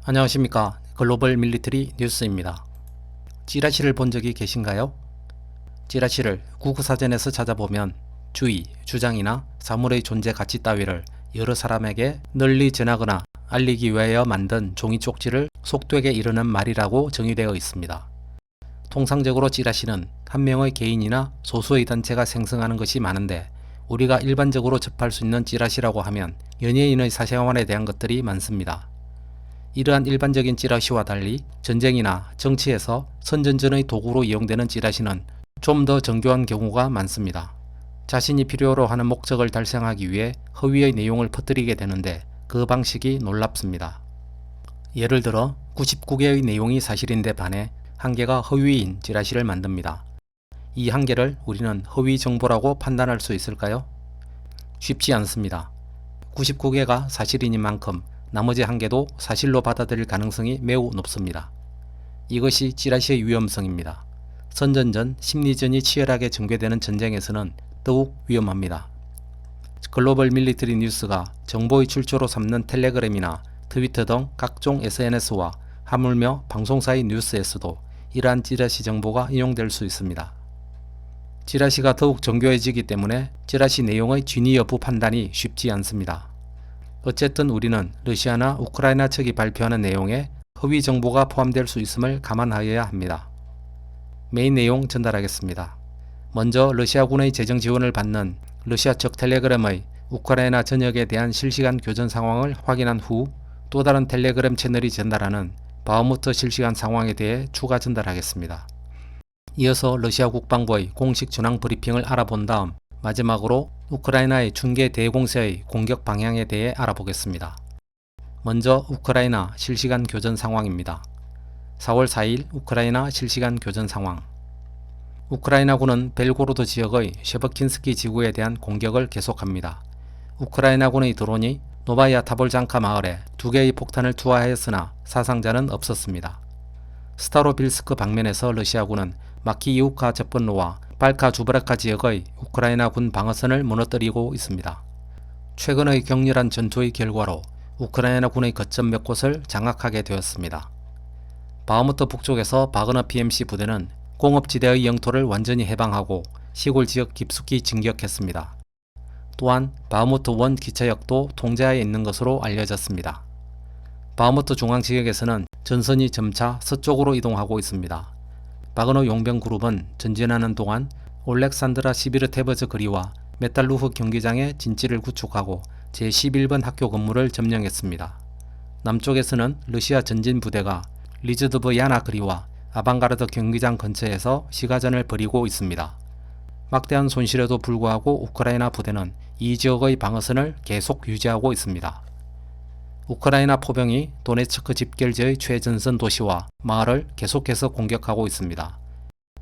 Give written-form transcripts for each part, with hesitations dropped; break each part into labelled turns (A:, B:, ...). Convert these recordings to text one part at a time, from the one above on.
A: 안녕하십니까. 글로벌 밀리터리 뉴스입니다. 찌라시를 본 적이 계신가요? 찌라시를 국어사전에서 찾아보면 주의, 주장이나 사물의 존재 가치 따위를 여러 사람에게 널리 전하거나 알리기 위하여 만든 종이 쪽지를 속되게 이르는 말이라고 정의되어 있습니다. 통상적으로 찌라시는 한 명의 개인이나 소수의 단체가 생성하는 것이 많은데, 우리가 일반적으로 접할 수 있는 찌라시라고 하면 연예인의 사생활에 대한 것들이 많습니다. 이러한 일반적인 찌라시와 달리 전쟁이나 정치에서 선전전의 도구로 이용되는 찌라시는 좀 더 정교한 경우가 많습니다. 자신이 필요로 하는 목적을 달성하기 위해 허위의 내용을 퍼뜨리게 되는데, 그 방식이 놀랍습니다. 예를 들어 99개의 내용이 사실인데 반해 1개가 허위인 찌라시를 만듭니다. 이 1개를 우리는 허위 정보라고 판단할 수 있을까요? 쉽지 않습니다. 99개가 사실인 만큼 나머지 1개도 사실로 받아들일 가능성이 매우 높습니다. 이것이 찌라시의 위험성입니다. 선전전, 심리전이 치열하게 전개되는 전쟁에서는 더욱 위험합니다. 글로벌 밀리터리 뉴스가 정보의 출처로 삼는 텔레그램이나 트위터 등 각종 SNS와 하물며 방송사의 뉴스에서도 이러한 찌라시 정보가 인용될 수 있습니다. 찌라시가 더욱 정교해지기 때문에 찌라시 내용의 진위 여부 판단이 쉽지 않습니다. 어쨌든 우리는 러시아나 우크라이나 측이 발표하는 내용에 허위 정보가 포함될 수 있음을 감안하여야 합니다. 메인 내용 전달하겠습니다. 먼저 러시아군의 재정 지원을 받는 러시아 측 텔레그램의 우크라이나 전역에 대한 실시간 교전 상황을 확인한 후, 또 다른 텔레그램 채널이 전달하는 바흐무트 실시간 상황에 대해 추가 전달하겠습니다. 이어서 러시아 국방부의 공식 전황 브리핑을 알아본 다음 마지막으로 우크라이나의 중계 대공세의 공격 방향에 대해 알아보겠습니다. 먼저 우크라이나 실시간 교전 상황입니다. 4월 4일 우크라이나 실시간 교전 상황. 우크라이나군은 벨고로드 지역의 셰버킨스키 지구에 대한 공격을 계속합니다. 우크라이나군의 드론이 노바야 타볼장카 마을에 2개의 폭탄을 투하하였으나 사상자는 없었습니다. 스타로빌스크 방면에서 러시아군은 마키이우카 접근로와 발카 주브라카 지역의 우크라이나 군 방어선을 무너뜨리고 있습니다. 최근의 격렬한 전투의 결과로 우크라이나 군의 거점 몇 곳을 장악하게 되었습니다. 바흐무트 북쪽에서 바그너 PMC 부대는 공업지대의 영토를 완전히 해방하고 시골 지역 깊숙이 진격했습니다. 또한 바흐무트 원 기차역도 통제하에 있는 것으로 알려졌습니다. 바흐무트 중앙 지역에서는 전선이 점차 서쪽으로 이동하고 있습니다. 바그너 용병 그룹은 전진하는 동안 올렉산드라 시비르테버즈 거리와 메탈루흐 경기장의 진지를 구축하고 제11번 학교 건물을 점령했습니다. 남쪽에서는 러시아 전진 부대가 리즈드브 야나 거리와 아방가르드 경기장 근처에서 시가전을 벌이고 있습니다. 막대한 손실에도 불구하고 우크라이나 부대는 이 지역의 방어선을 계속 유지하고 있습니다. 우크라이나 포병이 도네츠크 집결지의 최전선 도시와 마을을 계속해서 공격하고 있습니다.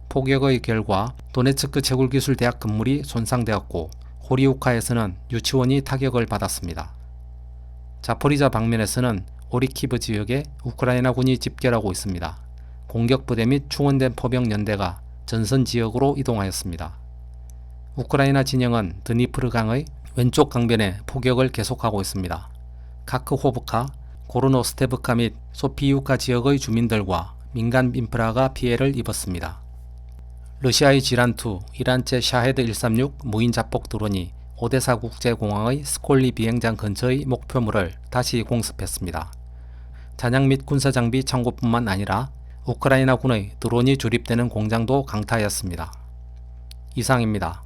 A: 포격의 결과 도네츠크 채굴기술대학 건물이 손상되었고, 호리우카에서는 유치원이 타격을 받았습니다. 자포리자 방면에서는 오리키브 지역에 우크라이나군이 집결하고 있습니다. 공격부대 및 충원된 포병 연대가 전선 지역으로 이동하였습니다. 우크라이나 진영은 드니프르강의 왼쪽 강변에 포격을 계속하고 있습니다. 카크호브카, 고르노스테브카 및 소피유카 지역의 주민들과 민간 인프라가 피해를 입었습니다. 러시아의 지란투 이란제 샤헤드 136 무인 자폭 드론이 오데사 국제공항의 스콜리 비행장 근처의 목표물을 다시 공습했습니다. 잔약 및 군사장비 창고뿐만 아니라 우크라이나군의 드론이 조립되는 공장도 강타하였습니다. 이상입니다.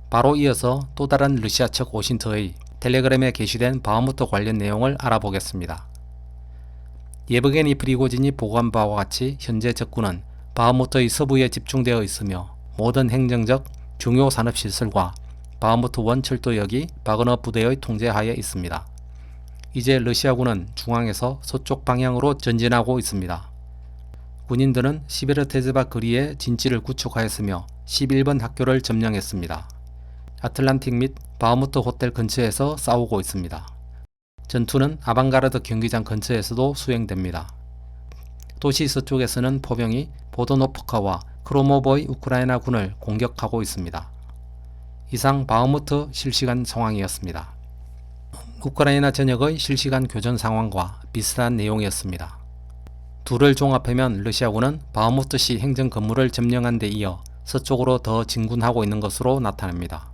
A: 바로 이어서 또 다른 러시아 측 오신트의 텔레그램에 게시된 바흐무트 관련 내용을 알아보겠습니다. 예브게니 프리고진이 보고한 바와 같이 현재 적군은 바흐무트의 서부에 집중되어 있으며, 모든 행정적 중요 산업시설과 바흐무트 원 철도역이 바그너 부대의 통제하에 있습니다. 이제 러시아군은 중앙에서 서쪽 방향으로 전진하고 있습니다. 군인들은 시베르테즈바 거리에 진지를 구축하였으며 11번 학교를 점령했습니다. 아틀란틱 및 바흐무트 호텔 근처에서 싸우고 있습니다. 전투는 아방가르드 경기장 근처에서도 수행됩니다. 도시 서쪽에서는 포병이 보도노프카와 크로모보의 우크라이나 군을 공격하고 있습니다. 이상 바흐무트 실시간 상황이었습니다. 우크라이나 전역의 실시간 교전 상황과 비슷한 내용이었습니다. 둘을 종합하면 러시아군은 바흐무트시 행정 건물을 점령한 데 이어 서쪽으로 더 진군하고 있는 것으로 나타납니다.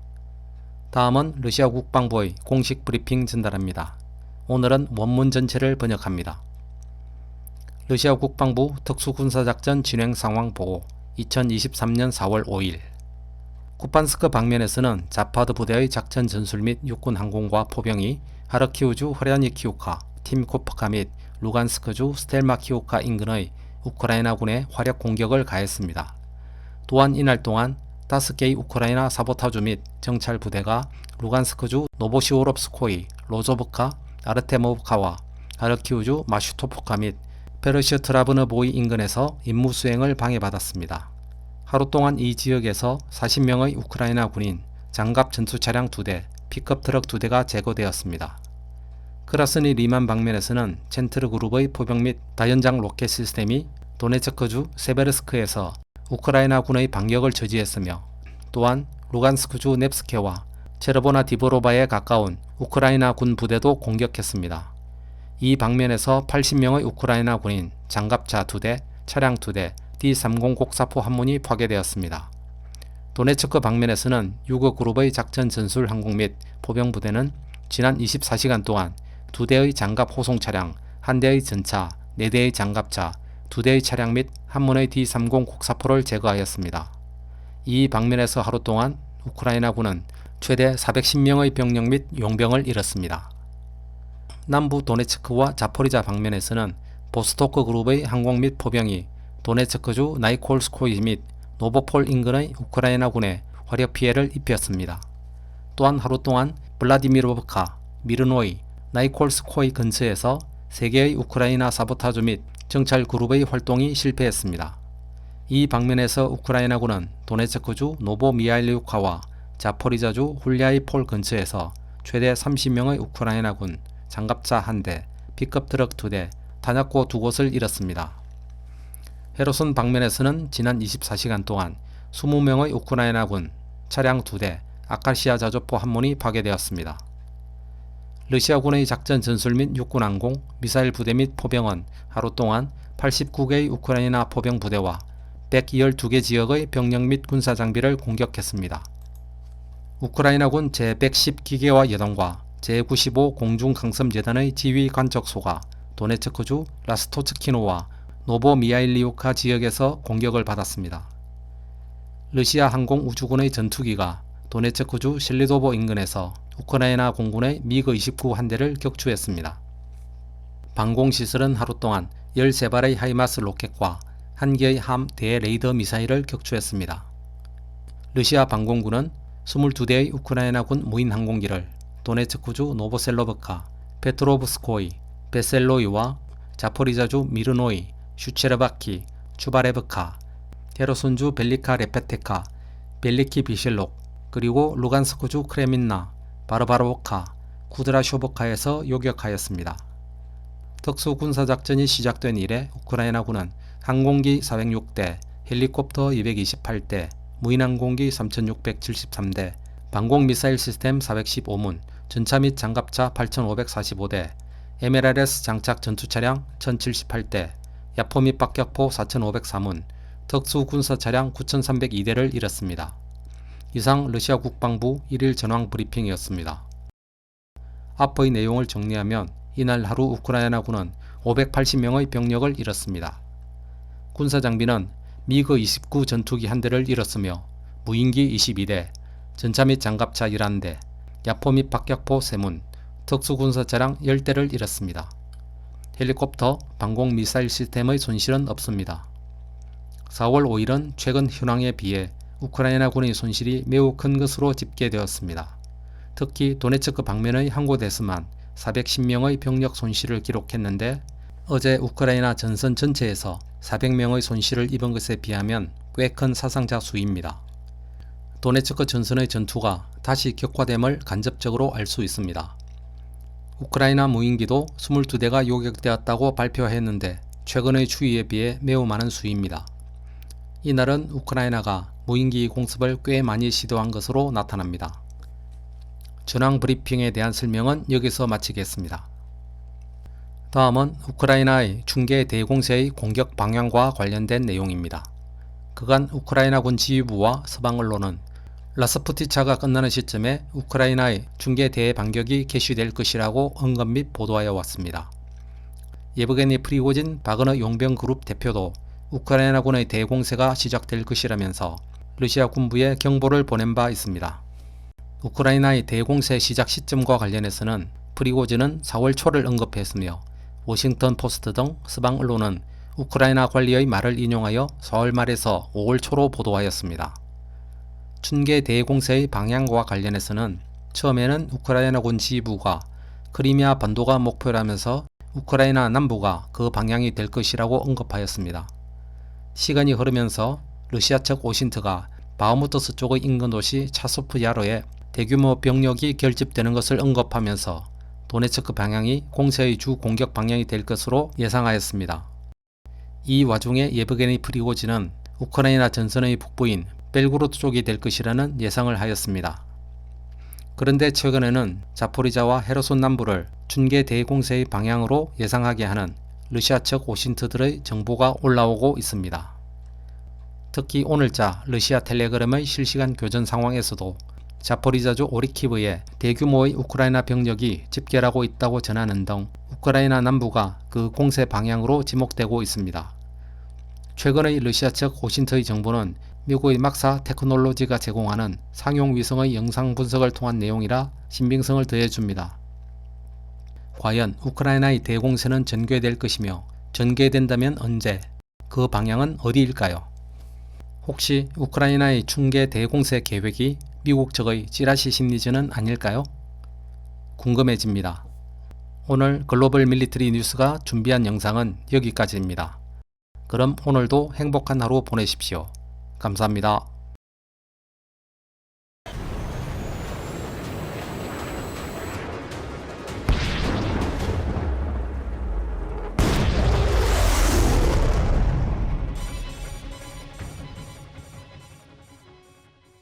A: 다음은 러시아 국방부의 공식 브리핑 전달입니다. 오늘은 원문 전체를 번역합니다. 러시아 국방부 특수군사작전 진행 상황 보고 2023년 4월 5일 쿠판스크 방면에서는 자파드 부대의 작전 전술 및 육군 항공과 포병이 하르키우주 허련이키우카, 팀코프카 및 루간스크주 스텔마키우카 인근의 우크라이나군에 화력 공격을 가했습니다. 또한 이날 동안 5개의 우크라이나 사보타주 및 정찰 부대가 루간스크주 노보시오롭스코이, 로조브카, 아르테모브카와 하르키우주 마슈토프카 및 페르시트라브너보이 인근에서 임무 수행을 방해받았습니다. 하루 동안 이 지역에서 40명의 우크라이나 군인, 장갑 전투차량 2대, 픽업 트럭 2대가 제거되었습니다. 크라스니 리만 방면에서는 첸트르 그룹의 포병 및 다연장 로켓 시스템이 도네츠크주 세베르스크에서 우크라이나 군의 반격을 저지했으며 또한 루간스크주 넵스케와 체르보나 디보로바에 가까운 우크라이나 군 부대도 공격했습니다. 이 방면에서 80명의 우크라이나 군인, 장갑차 2대, 차량 2대, D-30 곡사포 한 문이 파괴되었습니다. 도네츠크 방면에서는 유거 그룹의 작전 전술 항공 및 포병 부대는 지난 24시간 동안 2대의 장갑 호송 차량, 1대의 전차, 4대의 장갑차, 2대의 차량 및 한 문의 D-30 곡사포를 제거하였습니다. 이 방면에서 하루 동안 우크라이나군은 최대 410명의 병력 및 용병을 잃었습니다. 남부 도네츠크와 자포리자 방면에서는 보스토크 그룹의 항공 및 포병이 도네츠크주 나이콜스코이 및 노보폴 인근의 우크라이나군에 화력 피해를 입혔습니다. 또한 하루 동안 블라디미르브카, 미르노이, 나이콜스코이 근처에서 3개의 우크라이나 사보타주 및 정찰 그룹의 활동이 실패했습니다. 이 방면에서 우크라이나군은 도네츠크주 노보미하일리우카와 자포리자주 훌리아이폴 근처에서 최대 30명의 우크라이나군, 장갑차 1대, 픽업 트럭 2대, 탄약고 2곳을 잃었습니다. 헤르손 방면에서는 지난 24시간 동안 20명의 우크라이나군, 차량 2대, 아카시아 자주포 한 문이 파괴되었습니다. 러시아군의 작전 전술 및 육군 항공, 미사일 부대 및 포병은 하루 동안 89개의 우크라이나 포병 부대와 112개 지역의 병력 및 군사 장비를 공격했습니다. 우크라이나군 제110기계화 여단과 제95 공중강섬재단의 지휘 관측소가 도네츠크주 라스토츠키노와 노보미하일리우카 지역에서 공격을 받았습니다. 러시아 항공우주군의 전투기가 도네츠크주 실리도보 인근에서 우크라이나 공군의 미그-29 한 대를 격추했습니다. 방공시설은 하루 동안 13발의 하이마스 로켓과 1개의 함 대레이더 미사일을 격추했습니다. 러시아 방공군은 22대의 우크라이나군 무인 항공기를 도네츠크주 노보셀로브카, 페트로브스코이, 베셀로이와 자포리자주 미르노이, 슈체르바키, 추바레브카, 헤르손주 벨리카 레페테카, 벨리키 비실록, 그리고 루간스크주 크레민나, 바르바로브카, 쿠드라쇼브카에서 요격하였습니다. 특수군사작전이 시작된 이래 우크라이나군은 항공기 406대, 헬리콥터 228대, 무인항공기 3673대, 방공미사일 시스템 415문, 전차 및 장갑차 8545대, MLRS 장착 전투차량 1078대, 야포 및 박격포 4504문, 특수군사차량 9302대를 잃었습니다. 이상 러시아 국방부 1일 전황 브리핑이었습니다. 앞의 내용을 정리하면 이날 하루 우크라이나군은 580명의 병력을 잃었습니다. 군사장비는 미그-29 전투기 1대를 잃었으며 무인기 22대, 전차 및 장갑차 11대, 야포 및 박격포 3문, 특수군사차량 10대를 잃었습니다. 헬리콥터, 방공미사일 시스템의 손실은 없습니다. 4월 5일은 최근 현황에 비해 우크라이나군의 손실이 매우 큰 것으로 집계되었습니다. 특히 도네츠크 방면의 항구대스만 410명의 병력 손실을 기록했는데 어제 우크라이나 전선 전체에서 400명의 손실을 입은 것에 비하면 꽤 큰 사상자 수입니다. 도네츠크 전선의 전투가 다시 격화됨을 간접적으로 알 수 있습니다. 우크라이나 무인기도 22대가 요격되었다고 발표했는데 최근의 추이에 비해 매우 많은 수입니다. 이날은 우크라이나가 무인기 공습을 꽤 많이 시도한 것으로 나타납니다. 전황 브리핑에 대한 설명은 여기서 마치겠습니다. 다음은 우크라이나의 중계 대공세의 공격 방향과 관련된 내용입니다. 그간 우크라이나군 지휘부와 서방 언론은 라스푸티차가 끝나는 시점에 우크라이나의 중계 대반격이 개시될 것이라고 언급 및 보도하여 왔습니다. 예브게니 프리고진 바그너 용병 그룹 대표도 우크라이나군의 대공세가 시작될 것이라면서 러시아 군부에 경보를 보낸 바 있습니다. 우크라이나의 대공세 시작 시점과 관련해서는 프리고진은 4월 초를 언급했으며 워싱턴 포스트 등 서방 언론은 우크라이나 관리의 말을 인용하여 4월 말에서 5월 초로 보도하였습니다. 춘계 대공세의 방향과 관련해서는 처음에는 우크라이나군 지휘부가 크리미아 반도가 목표라면서 우크라이나 남부가 그 방향이 될 것이라고 언급하였습니다. 시간이 흐르면서 러시아 측 오신트가 바흐무트스 쪽의 인근 도시 차소프야로에 대규모 병력이 결집되는 것을 언급하면서 도네츠크 방향이 공세의 주 공격 방향이 될 것으로 예상하였습니다. 이 와중에 예브게니 프리고진은 우크라이나 전선의 북부인 벨고로드 쪽이 될 것이라는 예상을 하였습니다. 그런데 최근에는 자포리자와 헤르손 남부를 춘계 대공세의 방향으로 예상하게 하는 러시아 측 오신트들의 정보가 올라오고 있습니다. 특히 오늘자 러시아 텔레그램의 실시간 교전 상황에서도 자포리자주 오리키브에 대규모의 우크라이나 병력이 집결하고 있다고 전하는 등 우크라이나 남부가 그 공세 방향으로 지목되고 있습니다. 최근의 러시아 측 오신트의 정보는 미국의 막사 테크놀로지가 제공하는 상용 위성의 영상 분석을 통한 내용이라 신빙성을 더해줍니다. 과연 우크라이나의 대공세는 전개될 것이며 전개된다면 언제, 그 방향은 어디일까요? 혹시 우크라이나의 춘계 대공세 계획이 미국 측의 찌라시 심리전은 아닐까요? 궁금해집니다. 오늘 글로벌 밀리터리 뉴스가 준비한 영상은 여기까지입니다. 그럼 오늘도 행복한 하루 보내십시오. 감사합니다.